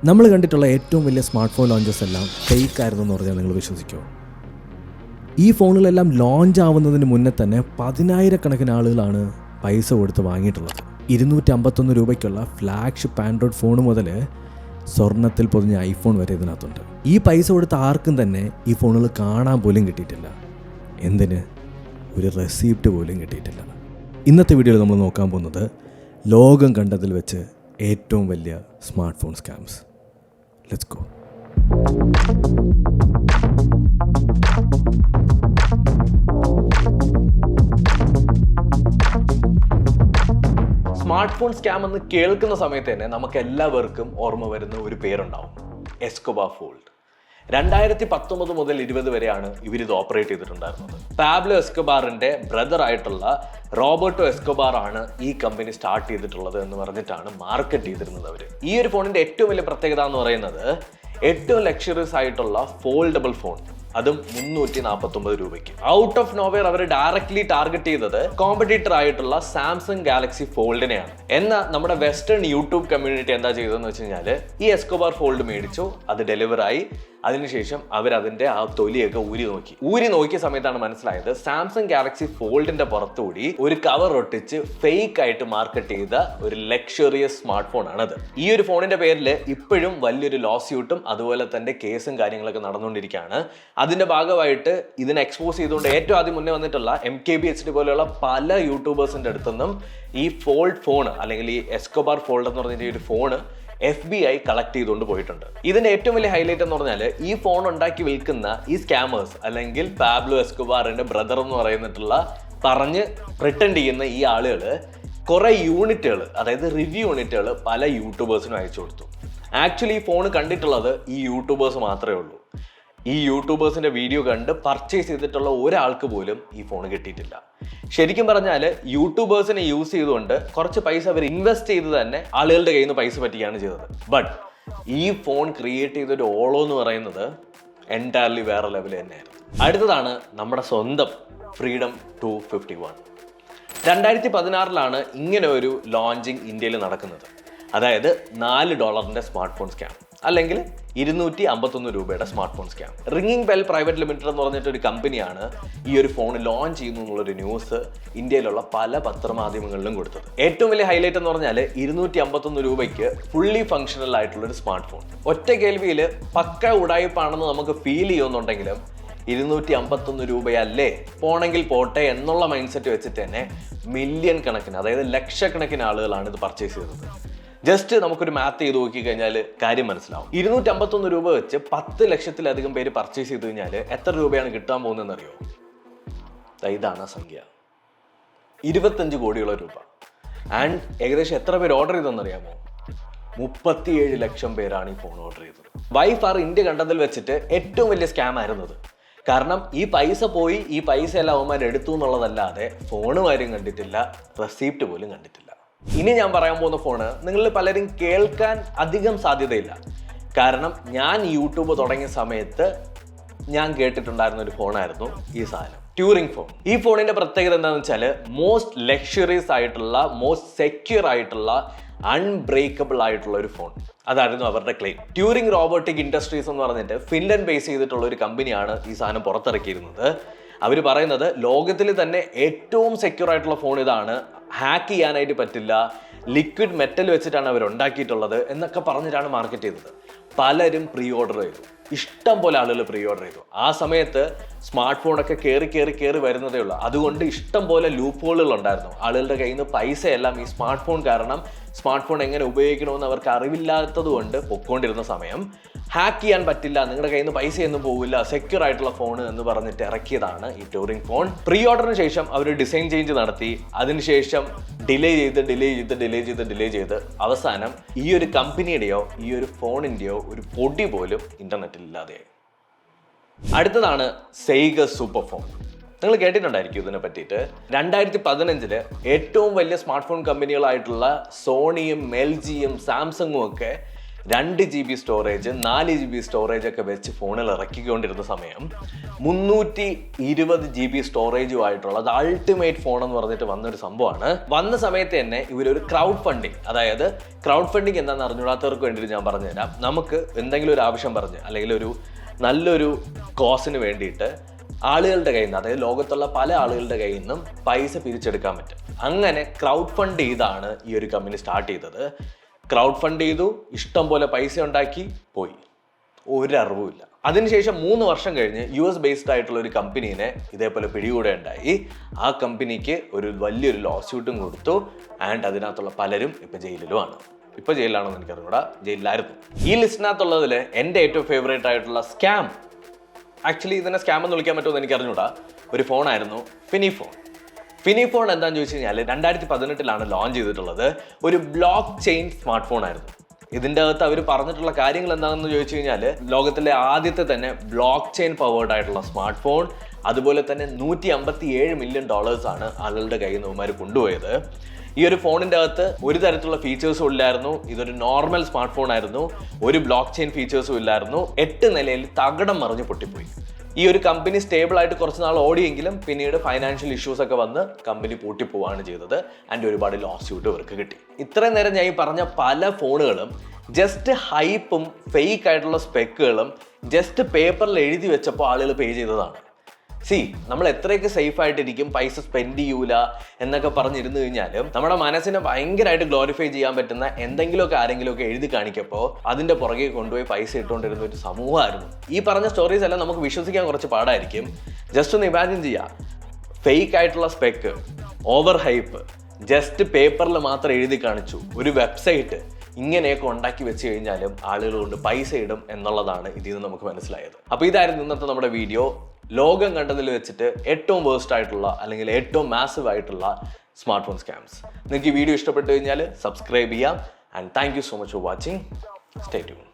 നമ്മൾ കണ്ടിട്ടുള്ള ഏറ്റവും വലിയ സ്മാർട്ട് ഫോൺ ലോഞ്ചസ് എല്ലാം ഫേക്ക് ആയിരുന്നു എന്ന് പറഞ്ഞാൽ നിങ്ങൾ വിശ്വസിക്കുമോ? ഈ ഫോണുകളെല്ലാം ലോഞ്ച് ആവുന്നതിന് മുന്നേ തന്നെ 10,000 ആളുകളാണ് പൈസ കൊടുത്ത് വാങ്ങിയിട്ടുള്ളത്. 251 രൂപയ്ക്കുള്ള ഫ്ലാഗ്ഷിപ്പ് ആൻഡ്രോയിഡ് ഫോൺ മുതൽ സ്വർണ്ണത്തിൽ പൊതിഞ്ഞ ഐഫോൺ വരെ ഇതിനകത്തുണ്ട്. ഈ പൈസ കൊടുത്ത ആർക്കും തന്നെ ഈ ഫോണുകൾ കാണാൻ പോലും കിട്ടിയിട്ടില്ല. എന്തിന്? ഒരു റെസിപ്റ്റ് പോലും കിട്ടിയിട്ടില്ല. ഇന്നത്തെ വീഡിയോയിൽ നമ്മൾ നോക്കാൻ പോകുന്നത് ലോകം കണ്ടതിൽ വെച്ച് ഏറ്റവും വലിയ smart phone scams. Let's go. Smart phone scam എന്ന് കേൾക്കുന്ന സമയത്ത് തന്നെ നമുക്ക് എല്ലാവർക്കും ഓർമ്മ വരുന്ന ഒരു പേരുണ്ടാവും, എസ്കോബാർ ഫോൾഡ്. 2019 മുതൽ 20 വരെയാണ് ഇവരിത് ഓപ്പറേറ്റ് ചെയ്തിട്ടുണ്ടായിരുന്നത്. പാബ്ലോ എസ്കോബാറിന്റെ ബ്രദർ ആയിട്ടുള്ള റോബർട്ടോ എസ്കോബാർ ആണ് ഈ കമ്പനി സ്റ്റാർട്ട് ചെയ്തിട്ടുള്ളത് എന്ന് പറഞ്ഞിട്ടാണ് മാർക്കറ്റ് ചെയ്തിരുന്നത് അവർ. ഈ ഒരു ഫോണിന്റെ ഏറ്റവും വലിയ പ്രത്യേകത എന്ന് പറയുന്നത് ഏറ്റവും ലക്ഷറിയസ് ആയിട്ടുള്ള ഫോൾഡബിൾ ഫോൺ, അതും 349 രൂപയ്ക്ക്. ഔട്ട് ഓഫ് നോവെയർ അവർ ഡയറക്ട്ലി ടാർഗറ്റ് ചെയ്തത് കോമ്പറ്റീറ്റർ ആയിട്ടുള്ള സാംസങ് ഗാലക്സി ഫോൾഡിനെയാണ്. എന്നാൽ നമ്മുടെ വെസ്റ്റേൺ യൂട്യൂബ് കമ്മ്യൂണിറ്റി എന്താ ചെയ്തതെന്ന് വെച്ച് കഴിഞ്ഞാൽ ഈ എസ്കോബാർ ഫോൾഡ് മേടിച്ചു, അത് ഡെലിവർ ആയി. അതിനുശേഷം അവർ അതിന്റെ ആ തൊലിയൊക്കെ ഊരി നോക്കിയ സമയത്താണ് മനസ്സിലായത് സാംസങ് ഗാലക്സി ഫോൾഡിന്റെ പുറത്തുകൂടി ഒരു കവർ ഒട്ടിച്ച് ഫേക്ക് ആയിട്ട് മാർക്കറ്റ് ചെയ്ത ഒരു ലക്ഷറിയസ് സ്മാർട്ട് ഫോൺ ആണത്. ഈ ഒരു ഫോണിന്റെ പേരിൽ ഇപ്പോഴും വലിയൊരു ലോസ്യൂട്ടും അതുപോലെ തന്നെ കേസും കാര്യങ്ങളൊക്കെ നടന്നുകൊണ്ടിരിക്കുകയാണ്. അതിന്റെ ഭാഗമായിട്ട് ഇതിനെ എക്സ്പോസ് ചെയ്തുകൊണ്ട് ഏറ്റവും ആദ്യം മുന്നേ വന്നിട്ടുള്ള MKBHD പോലെയുള്ള പല യൂട്യൂബേഴ്സിന്റെ അടുത്തുനിന്നും ഈ ഫോൾഡ് ഫോൺ അല്ലെങ്കിൽ ഈ എസ്കോബാർ ഫോൾഡ് എന്ന് പറഞ്ഞ ഒരു ഫോണ് FBI കളക്ട് ചെയ്തുകൊണ്ട് പോയിട്ടുണ്ട്. ഇതിന്റെ ഏറ്റവും വലിയ ഹൈലൈറ്റ് എന്ന് പറഞ്ഞാൽ ഈ ഫോൺ ഉണ്ടാക്കി വിൽക്കുന്ന ഈ സ്കാമേഴ്സ് അല്ലെങ്കിൽ പാബ്ലോ എസ്കോബാറിന്റെ ബ്രദർ എന്ന് പറയുന്നിട്ടുള്ള പറഞ്ഞ് പ്രിറ്റൻഡ് ചെയ്യുന്ന ഈ ആളുകൾ കുറെ യൂണിറ്റുകൾ, അതായത് റിവ്യൂ യൂണിറ്റുകൾ പല യൂട്യൂബേഴ്സിനും അയച്ചു കൊടുത്തു. ആക്ച്വലി ഈ ഫോൺ കണ്ടിട്ടുള്ളത് ഈ യൂട്യൂബേഴ്സ് മാത്രമേ ഉള്ളൂ. ഈ യൂട്യൂബേഴ്സിന്റെ വീഡിയോ കണ്ട് പർച്ചേസ് ചെയ്തിട്ടുള്ള ഒരാൾക്ക് പോലും ഈ ഫോൺ കിട്ടിയിട്ടില്ല. ശരിക്കും പറഞ്ഞാൽ യൂട്യൂബേഴ്സിനെ യൂസ് ചെയ്തുകൊണ്ട് കുറച്ച് പൈസ അവർ ഇൻവെസ്റ്റ് ചെയ്ത് തന്നെ ആളുകളുടെ കയ്യിൽ നിന്ന് പൈസ പറ്റിക്കുകയാണ് ചെയ്തത്. ബട്ട് ഈ ഫോൺ ക്രിയേറ്റ് ചെയ്തൊരു ഓളോ എന്ന് പറയുന്നത് എൻറ്റയർലി വേറെ ലെവൽ തന്നെയായിരുന്നു. അടുത്തതാണ് നമ്മുടെ സ്വന്തം ഫ്രീഡം 251. 2016 ഇങ്ങനെ ഒരു ലോഞ്ചിങ് ഇന്ത്യയിൽ നടക്കുന്നത്. അതായത് $4 സ്മാർട്ട് ഫോൺ സ്കാം അല്ലെങ്കിൽ 251 രൂപയുടെ smart phone scam. Ringing bell private limited എന്ന് പറഞ്ഞിട്ടൊരു കമ്പനിയാണ് ഈ ഒരു ഫോൺ ലോഞ്ച് ചെയ്യുന്നു എന്നുള്ളൊരു ന്യൂസ് ഇന്ത്യയിലുള്ള പല പത്രമാധ്യമങ്ങളിലും കൊടുത്തത്. ഏറ്റവും വലിയ ഹൈലൈറ്റ് എന്ന് പറഞ്ഞാൽ 251 രൂപയ്ക്ക് ഫുള്ളി ഫങ്ഷണൽ ആയിട്ടുള്ള ഒരു സ്മാർട്ട് ഫോൺ. ഒറ്റ കേൾവിയിൽ പക്ക ഉടായിപ്പാണെന്ന് നമുക്ക് ഫീൽ ചെയ്യുന്നുണ്ടെങ്കിലും 251 രൂപയല്ലേ, പോണെങ്കിൽ പോട്ടെ എന്നുള്ള മൈൻഡ് സെറ്റ് വെച്ചിട്ട് തന്നെ മില്യൺ കണക്കിന്, അതായത് ലക്ഷക്കണക്കിന് ആളുകളാണ് ഇത് പർച്ചേസ് ചെയ്തത്. ജസ്റ്റ് നമുക്കൊരു മാത്ത് ചെയ്ത് നോക്കി കഴിഞ്ഞാൽ കാര്യം മനസ്സിലാവും. 251 രൂപ വെച്ച് 10 ലക്ഷത്തിലധികം പേര് പർച്ചേസ് ചെയ്ത് കഴിഞ്ഞാൽ എത്ര രൂപയാണ് കിട്ടാൻ പോകുന്നതെന്ന് അറിയോ? ഇതാണ് ആ സംഖ്യ, 25 കോടിയോളം രൂപ. ആൻഡ് ഏകദേശം എത്ര പേര് ഓർഡർ ചെയ്തെന്നറിയാമോ? 37 ലക്ഷം പേരാണ് ഈ ഫോൺ ഓർഡർ ചെയ്തത്. ബൈ ഫാർ ഇന്ത്യ കണ്ടതിൽ വെച്ചിട്ട് ഏറ്റവും വലിയ സ്കാം ആയിരുന്നത്. കാരണം ഈ പൈസ പോയി, ഈ പൈസ എല്ലാം അവന്മാർ എടുത്തു എന്നുള്ളതല്ലാതെ ഫോണും ആരും കണ്ടിട്ടില്ല, റെസിപ്റ്റ് പോലും കണ്ടിട്ടില്ല. ഇനി ഞാൻ പറയാൻ പോകുന്ന ഫോണ് നിങ്ങളിൽ പലരും കേൾക്കാൻ അധികം സാധ്യതയില്ല. കാരണം ഞാൻ യൂട്യൂബ് തുടങ്ങിയ സമയത്ത് ഞാൻ കേട്ടിട്ടുണ്ടായിരുന്ന ഒരു ഫോണായിരുന്നു ഈ സാധനം, ട്യൂറിംഗ് ഫോൺ. ഈ ഫോണിന്റെ പ്രത്യേകത എന്താണെന്ന് വെച്ചാൽ മോസ്റ്റ് ലക്ഷറിയസ് ആയിട്ടുള്ള, മോസ്റ്റ് സെക്യൂർ ആയിട്ടുള്ള, അൺബ്രേക്കബിൾ ആയിട്ടുള്ള ഒരു ഫോൺ. അതായിരുന്നു അവരുടെ ക്ലെയിം. ട്യൂറിംഗ് റോബോട്ടിക് ഇൻഡസ്ട്രീസ് എന്ന് പറഞ്ഞിട്ട് ഫിൻലൻഡ് ബേസ് ചെയ്തിട്ടുള്ള ഒരു കമ്പനിയാണ് ഈ സാധനം പുറത്തിറക്കിയിരുന്നത്. അവർ പറയുന്നത് ലോകത്തിൽ തന്നെ ഏറ്റവും സെക്യൂർ ആയിട്ടുള്ള ഫോൺ ഇതാണ്, ഹാക്ക് ചെയ്യാനായിട്ട് പറ്റില്ല, ലിക്വിഡ് മെറ്റൽ വെച്ചിട്ടാണ് അവർ ഉണ്ടാക്കിയിട്ടുള്ളത് എന്നൊക്കെ പറഞ്ഞിട്ടാണ് മാർക്കറ്റ് ചെയ്തത്. പലരും പ്രീ ഓർഡർ ചെയ്തു, ഇഷ്ടം പോലെ ആളുകൾ പ്രീ ഓർഡർ ചെയ്തു. ആ സമയത്ത് സ്മാർട്ട് ഫോണൊക്കെ കയറി വരുന്നതേ ഉള്ളൂ. അതുകൊണ്ട് ഇഷ്ടം പോലെ ലൂപ്പ് ഹോളുകൾ ഉണ്ടായിരുന്നു. ആളുകളുടെ കയ്യിൽ നിന്ന് പൈസയെല്ലാം ഈ സ്മാർട്ട് ഫോൺ കാരണം, സ്മാർട്ട് ഫോൺ എങ്ങനെ ഉപയോഗിക്കണമെന്ന് അവർക്ക് അറിവില്ലാത്തത് കൊണ്ട് പൊക്കോണ്ടിരുന്ന സമയം ഹാക്ക് ചെയ്യാൻ പറ്റില്ല, നിങ്ങളുടെ കയ്യിൽ നിന്ന് പൈസയൊന്നും പോകില്ല, സെക്യൂർ ആയിട്ടുള്ള ഫോൺ എന്ന് പറഞ്ഞിട്ട് ഇറക്കിയതാണ് ഈ ട്യൂറിംഗ് ഫോൺ. പ്രീ ഓർഡറിന് ശേഷം അവർ ഡിസൈൻ ചേഞ്ച് നടത്തി, അതിനുശേഷം ഡിലേ ചെയ്ത് അവസാനം ഈ ഒരു കമ്പനിയുടെയോ ഈ ഒരു ഫോണിൻ്റെയോ ഒരു പൊടി പോലും ഇന്റർനെറ്റിൽ ഇല്ലാതെയായി. അടുത്തതാണ് സെയ്ഗ സൂപ്പർ ഫോൺ. നിങ്ങൾ കേട്ടിട്ടുണ്ടായിരിക്കും ഇതിനെ പറ്റിയിട്ട്. 2015 ഏറ്റവും വലിയ സ്മാർട്ട് ഫോൺ കമ്പനികളായിട്ടുള്ള സോണിയും LGയും സാംസങ്ങും ഒക്കെ 2 GB സ്റ്റോറേജ് 4 GB സ്റ്റോറേജ് ഒക്കെ വെച്ച് ഫോണിൽ ഇറക്കിക്കൊണ്ടിരുന്ന സമയം 320 GB സ്റ്റോറേജുമായിട്ടുള്ള അൾട്ടിമേറ്റ് ഫോൺ എന്ന് പറഞ്ഞിട്ട് വന്നൊരു സംഭവമാണ്. വന്ന സമയത്ത് തന്നെ ഇവരൊരു ക്രൗഡ് ഫണ്ടിങ്, അതായത് ക്രൗഡ് ഫണ്ടിങ് എന്താണെന്ന് അറിഞ്ഞൂടാത്തവർക്ക് വേണ്ടിയിട്ട് ഞാൻ പറഞ്ഞുതരാം. നമുക്ക് എന്തെങ്കിലും ഒരു ആവശ്യം പറഞ്ഞ് അല്ലെങ്കിൽ ഒരു നല്ലൊരു കോസിന് വേണ്ടിയിട്ട് ആളുകളുടെ കയ്യിൽ നിന്ന്, അതായത് ലോകത്തുള്ള പല ആളുകളുടെ കയ്യിൽ നിന്നും പൈസ പിരിച്ചെടുക്കാൻ പറ്റും. അങ്ങനെ ക്രൗഡ് ഫണ്ട് ചെയ്താണ് ഈ ഒരു കമ്പനി സ്റ്റാർട്ട് ചെയ്തത്. ക്രൗഡ് ഫണ്ട് ചെയ്തു, ഇഷ്ടം പോലെ പൈസ ഉണ്ടാക്കി, പോയി, ഒരറിവുമില്ല. അതിനുശേഷം 3 വർഷം കഴിഞ്ഞ് US ബേസ്ഡ് ആയിട്ടുള്ള ഒരു കമ്പനീനെ ഇതേപോലെ പിടികൂടുകയുണ്ടായി. ആ കമ്പനിക്ക് ഒരു വലിയൊരു ലോ സ്യൂട്ടും കൊടുത്തു. ആൻഡ് അതിനകത്തുള്ള പലരും ഇപ്പം ജയിലിലുമാണ്. ഇപ്പോൾ ജയിലിലാണെന്ന് എനിക്കറിഞ്ഞൂടാ, ജയിലിലായിരുന്നു. ഈ ലിസ്റ്റിനകത്തുള്ളതിൽ എൻ്റെ ഏറ്റവും ഫേവറേറ്റ് ആയിട്ടുള്ള സ്കാം, ആക്ച്വലി ഇതിനെ സ്കാം എന്ന് വിളിക്കാൻ പറ്റുമെന്ന് എനിക്ക് അറിഞ്ഞൂടാ, ഒരു ഫോണായിരുന്നു ഫിനിഫോൺ. ഫിനിഫോൺ എന്താണെന്ന് ചോദിച്ചു കഴിഞ്ഞാൽ 2018 ലോഞ്ച് ചെയ്തിട്ടുള്ളത്. ഒരു ബ്ലോക്ക് ചെയിൻ സ്മാർട്ട് ഫോൺ ആയിരുന്നു. ഇതിൻ്റെ അകത്ത് അവർ പറഞ്ഞിട്ടുള്ള കാര്യങ്ങൾ എന്താണെന്ന് ചോദിച്ചു കഴിഞ്ഞാൽ ലോകത്തിലെ ആദ്യത്തെ തന്നെ ബ്ലോക്ക് ചെയിൻ പവേർഡ് ആയിട്ടുള്ള സ്മാർട്ട് ഫോൺ, അതുപോലെ തന്നെ $157 മില്യൺ ആണ് ആളുകളുടെ കയ്യിൽ നിന്ന് ഇവന്മാർ കൊണ്ടുപോയത്. ഈ ഒരു ഫോണിൻ്റെ അകത്ത് ഒരു തരത്തിലുള്ള ഫീച്ചേഴ്സും ഇല്ലായിരുന്നു. ഇതൊരു നോർമൽ സ്മാർട്ട് ഫോൺ ആയിരുന്നു. ഒരു ബ്ലോക്ക് ചെയിൻ ഫീച്ചേഴ്സും ഇല്ലായിരുന്നു. 8 നിലയിൽ തകിടം മറിഞ്ഞ് പൊട്ടിപ്പോയി. ഈ ഒരു കമ്പനി സ്റ്റേബിൾ ആയിട്ട് കുറച്ച് നാൾ ഓടിയെങ്കിലും പിന്നീട് ഫൈനാൻഷ്യൽ ഇഷ്യൂസ് ഒക്കെ വന്ന് കമ്പനി പൂട്ടിപ്പോവാണ് ചെയ്തത്. ആൻഡ് ഒരുപാട് ലോസ് സ്യൂട്ട് ഇവർക്ക് കിട്ടി. ഇത്രയും നേരം ഞാൻ ഈ പറഞ്ഞ പല ഫോണുകളും ജസ്റ്റ് ഹൈപ്പും ഫേക്ക് ആയിട്ടുള്ള സ്പെക്കുകളും ജസ്റ്റ് പേപ്പറിൽ എഴുതി വെച്ചപ്പോൾ ആളുകൾ പേ ചെയ്തതാണ്. നമ്മൾ എത്രയൊക്കെ സേഫ് ആയിട്ടിരിക്കും, പൈസ സ്പെൻഡ് ചെയ്യൂല എന്നൊക്കെ പറഞ്ഞിരുന്നു കഴിഞ്ഞാലും നമ്മുടെ മനസ്സിനെ ഭയങ്കരമായിട്ട് ഗ്ലോറിഫൈ ചെയ്യാൻ പറ്റുന്ന എന്തെങ്കിലുമൊക്കെ ആരെങ്കിലുമൊക്കെ എഴുതി കാണിക്കപ്പോൾ അതിൻ്റെ പുറകെ കൊണ്ടുപോയി പൈസ ഇട്ടുകൊണ്ടിരുന്ന ഒരു സമൂഹമായിരുന്നു. ഈ പറഞ്ഞ സ്റ്റോറീസ് എല്ലാം നമുക്ക് വിശ്വസിക്കാൻ കുറച്ച് പാടായിരിക്കും. ജസ്റ്റ് ഒന്ന് ഇമാജിൻ ചെയ്യാം, ഫേക്ക് ആയിട്ടുള്ള സ്പെക്ക്, ഓവർ ഹൈപ്പ്, ജസ്റ്റ് പേപ്പറിൽ മാത്രം എഴുതി കാണിച്ചു ഒരു വെബ്സൈറ്റ്, ഇങ്ങനെയൊക്കെ ഉണ്ടാക്കി വെച്ച് കഴിഞ്ഞാലും ആളുകൾ കൊണ്ട് പൈസ ഇടും എന്നുള്ളതാണ് ഇതിൽ നിന്ന് നമുക്ക് മനസ്സിലായത്. അപ്പോൾ ഇതായിരുന്നു ഇന്നത്തെ നമ്മുടെ വീഡിയോ. ലോകം കണ്ടതിൽ വെച്ചിട്ട് ഏറ്റവും വേഴ്സ്റ്റ് ആയിട്ടുള്ള അല്ലെങ്കിൽ ഏറ്റവും മാസീവ് ആയിട്ടുള്ള സ്മാർട്ട് ഫോൺ സ്കാംസ്. നിങ്ങൾക്ക് ഈ വീഡിയോ ഇഷ്ടപ്പെട്ടു കഴിഞ്ഞാൽ സബ്സ്ക്രൈബ് ചെയ്യാം. And thank you so much for watching. Stay tune.